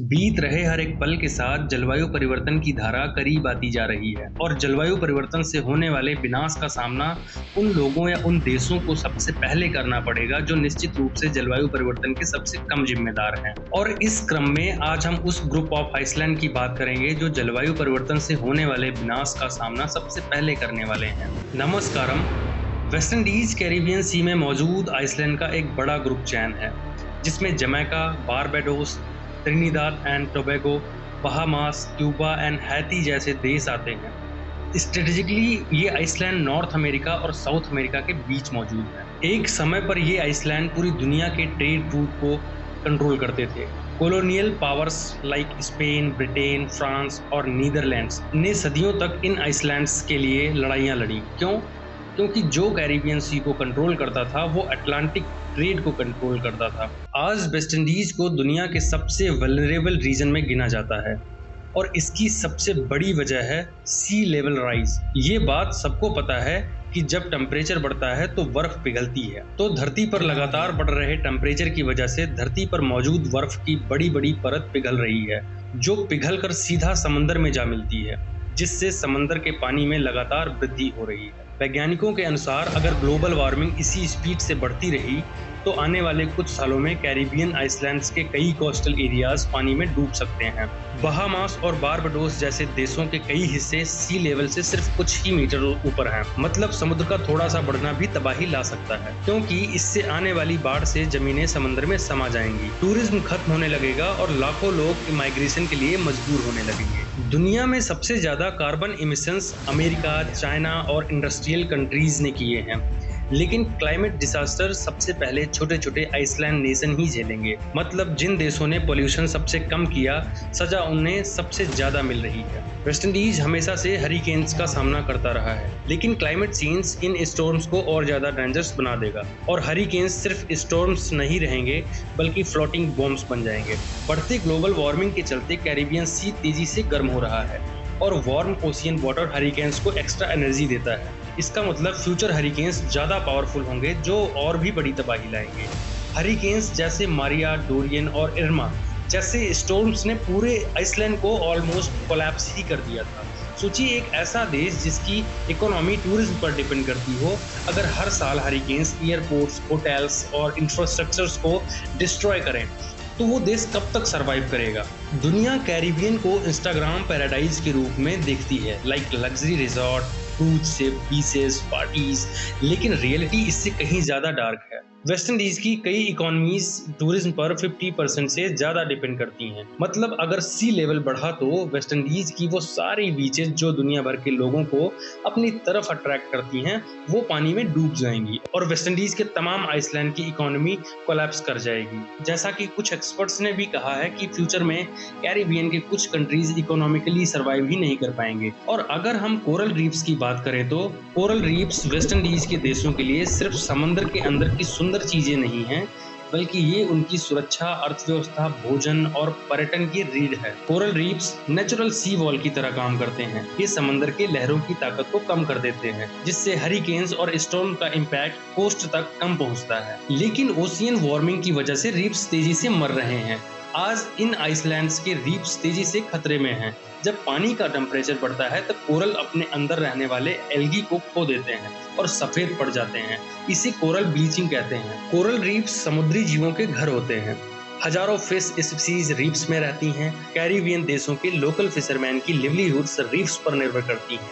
बीत रहे हर एक पल के साथ जलवायु परिवर्तन की धारा करीब आती जा रही है और जलवायु परिवर्तन से होने वाले विनाश का सामना उन लोगों या उन देशों को सबसे पहले करना पड़ेगा जो निश्चित रूप से जलवायु परिवर्तन के सबसे कम जिम्मेदार हैं। और इस क्रम में आज हम उस ग्रुप ऑफ आइसलैंड की बात करेंगे जो जलवायु परिवर्तन से होने वाले विनाश का सामना सबसे पहले करने वाले हैं। नमस्कारम। वेस्ट इंडीज कैरिबियन सी में मौजूद आइसलैंड का एक बड़ा ग्रुप चयन है जिसमें Jamaica, Barbados, Trinidad and Tobago, Bahamas, Cuba and Haiti जैसे देश आते हैं। स्ट्रेटेजिकली ये आइसलैंड नॉर्थ अमेरिका और साउथ अमेरिका के बीच मौजूद है। एक समय पर ये आइसलैंड पूरी दुनिया के ट्रेड रूट को कंट्रोल करते थे। Colonial powers like Spain, Britain, France और नीदरलैंड्स ने सदियों तक इन आइसलैंड्स के लिए लड़ाइयाँ लड़ी। क्यों? क्योंकि जो कैरिबियन सी को कंट्रोल करता था वो अटलांटिक ट्रेड को कंट्रोल करता था। आज वेस्ट इंडीज को दुनिया के सबसे वल्नरेबल रीजन में गिना जाता है और इसकी सबसे बड़ी वजह है सी लेवल राइज। ये बात सबको पता है कि जब टेम्परेचर बढ़ता है तो बर्फ पिघलती है। तो धरती पर लगातार बढ़ रहे टेम्परेचर की वजह से धरती पर मौजूद बर्फ की बड़ी बड़ी परत पिघल रही है जो पिघलकर सीधा समंदर में जा मिलती है, जिससे समंदर के पानी में लगातार वृद्धि हो रही है। वैज्ञानिकों के अनुसार अगर ग्लोबल वार्मिंग इसी स्पीड से बढ़ती रही तो आने वाले कुछ सालों में कैरिबियन आइसलैंड्स के कई कोस्टल एरियाज पानी में डूब सकते हैं। बहामास और बारबाडोस जैसे देशों के कई हिस्से सी लेवल से सिर्फ कुछ ही मीटर ऊपर हैं। मतलब समुद्र का थोड़ा सा बढ़ना भी तबाही ला सकता है, क्योंकि इससे आने वाली बाढ़ से जमीनें समंदर में समा जाएंगी, टूरिज्म खत्म होने लगेगा और लाखों लोग माइग्रेशन के लिए मजबूर होने लगेंगे। दुनिया में सबसे ज्यादा कार्बन इमिशंस अमेरिका, चाइना और इंडस्ट्रियल कंट्रीज ने किए हैं, लेकिन क्लाइमेट डिजास्टर सबसे पहले छोटे छोटे आइसलैंड नेशन ही झेलेंगे। मतलब जिन देशों ने पोल्यूशन सबसे कम किया, सजा उन्हें सबसे ज्यादा मिल रही है। वेस्ट इंडीज हमेशा से हरिकेन्स का सामना करता रहा है, लेकिन क्लाइमेट चेंज इन स्टॉर्म्स को और ज्यादा डेंजरस बना देगा और हरिकेन्स सिर्फ स्टॉर्म्स नहीं रहेंगे बल्कि फ्लोटिंग बॉम्ब्स बन जाएंगे। बढ़ती ग्लोबल वार्मिंग के चलते कैरिबियन सी तेजी से गर्म हो रहा है और वार्म ओशियन वाटर हरिकेन्स को एक्स्ट्रा एनर्जी देता है। इसका मतलब फ्यूचर हरिकेन्स ज्यादा पावरफुल होंगे जो और भी बड़ी तबाही लाएंगे। हरिकेन्स जैसे मारिया, डोरियन और इर्मा जैसे स्टॉर्म्स ने पूरे आइसलैंड को ऑलमोस्ट कोलैप्स ही कर दिया था। सोचिए एक ऐसा देश जिसकी इकोनॉमी टूरिज्म पर डिपेंड करती हो, अगर हर साल हरिकेन्स एयरपोर्ट्स, होटल्स और इंफ्रास्ट्रक्चर्स को डिस्ट्रॉय करें तो वो देश कब तक सरवाइव करेगा। दुनिया कैरिबियन को इंस्टाग्राम पैराडाइज के रूप में देखती है, like luxury resort, cruise ship, beaches, parties, लेकिन रियलिटी इससे कहीं ज्यादा डार्क है। वेस्ट इंडीज की कई इकोनॉमीज टूरिज्म पर 50% से ज्यादा डिपेंड करती हैं। मतलब अगर सी लेवल बढ़ा तो वेस्ट इंडीज की वो सारी बीचेस जो दुनिया भर के लोगों को अपनी तरफ अट्रैक्ट करती हैं, वो पानी में डूब जाएंगी और वेस्ट इंडीज के तमाम आइसलैंड की इकोनॉमी कोलैप्स कर जाएगी। जैसा कि कुछ एक्सपर्ट्स ने भी कहा है कि फ्यूचर में कैरिबियन के कुछ कंट्रीज इकोनॉमिकली सर्वाइव ही नहीं कर पाएंगे। और अगर हम कोरल रीफ्स की बात करें तो कोरल रीफ्स वेस्ट इंडीज के देशों के लिए सिर्फ समंदर के अंदर की सुंदर चीजें नहीं हैं, बल्कि ये उनकी सुरक्षा, अर्थव्यवस्था, भोजन और पर्यटन की रीढ़ है। कोरल रीफ्स नेचुरल सी वॉल की तरह काम करते हैं। ये समंदर के लहरों की ताकत को कम कर देते हैं, जिससे हरिकेन्स और स्टॉर्म का इम्पैक्ट कोस्ट तक कम पहुंचता है। लेकिन ओशियन वार्मिंग की वजह से रीफ्स तेजी से मर रहे हैं। आज इन आइसलैंड्स के रीफ्स तेजी से खतरे में हैं। जब पानी का टेम्परेचर बढ़ता है तब कोरल अपने अंदर रहने वाले एल्गी को खो देते हैं और सफेद पड़ जाते हैं। इसे कोरल ब्लीचिंग कहते हैं। कोरल रीफ्स समुद्री जीवों के घर होते हैं। हजारों फिश स्पीसीज रीफ्स में रहती हैं। कैरिबियन देशों के लोकल फिशरमैन की लिवलीहुड्स रीफ्स पर निर्भर करती हैं।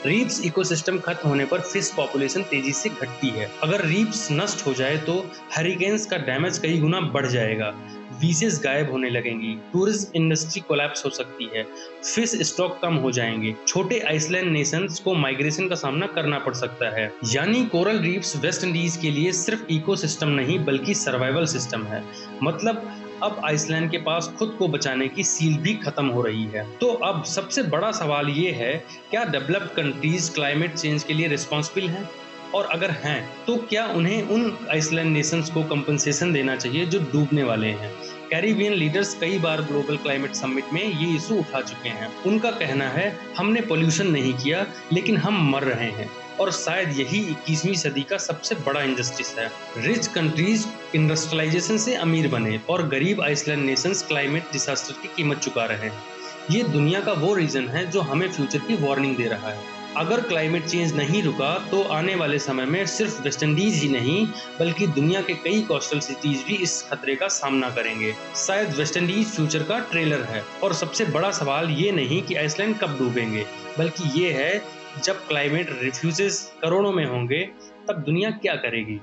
रीफ्स इकोसिस्टम खत्म होने पर फिश पॉपुलेशन तेजी से घटती है। अगर रीफ्स नष्ट हो जाए तो हरिकेन्स का डैमेज कई गुना बढ़ जाएगा, बीचेस गायब होने लगेंगी, टूरिज्म इंडस्ट्री कोलैप्स हो सकती है, फिश स्टॉक कम हो जाएंगे, छोटे आइसलैंड नेशंस को माइग्रेशन का सामना करना पड़ सकता है। यानी कोरल रीफ्स वेस्ट इंडीज के लिए सिर्फ इकोसिस्टम नहीं बल्कि सर्वाइवल सिस्टम है। मतलब अब आइसलैंड के पास खुद को बचाने की सील भी खत्म हो रही है। तो अब सबसे बड़ा सवाल ये है, क्या डेवलप्ड कंट्रीज क्लाइमेट चेंज के लिए रिस्पॉन्सिबल हैं? और अगर हैं तो क्या उन्हें उन आइसलैंड नेशंस को कंपनसेशन देना चाहिए जो डूबने वाले हैं? कैरिबियन लीडर्स कई बार ग्लोबल क्लाइमेट समिट में ये इशू उठा चुके हैं। उनका कहना है, हमने पोल्यूशन नहीं किया लेकिन हम मर रहे हैं और शायद यही 21वीं सदी का सबसे बड़ा इंजस्टिस है। रिच कंट्रीज इंडस्ट्रियलाइजेशन से अमीर बने और गरीब आइसलैंड नेशंस क्लाइमेट डिसास्टर की कीमत चुका रहे हैं। ये दुनिया का वो रीजन है जो हमें फ्यूचर की वार्निंग दे रहा है। अगर क्लाइमेट चेंज नहीं रुका तो आने वाले समय में सिर्फ वेस्ट इंडीज ही नहीं बल्कि दुनिया के कई कोस्टल सिटीज भी इस खतरे का सामना करेंगे। शायद वेस्ट इंडीज फ्यूचर का ट्रेलर है और सबसे बड़ा सवाल ये नहीं कि आइसलैंड कब डूबेंगे, बल्कि ये है जब क्लाइमेट रिफ्यूजेस करोड़ों में होंगे तब दुनिया क्या करेगी।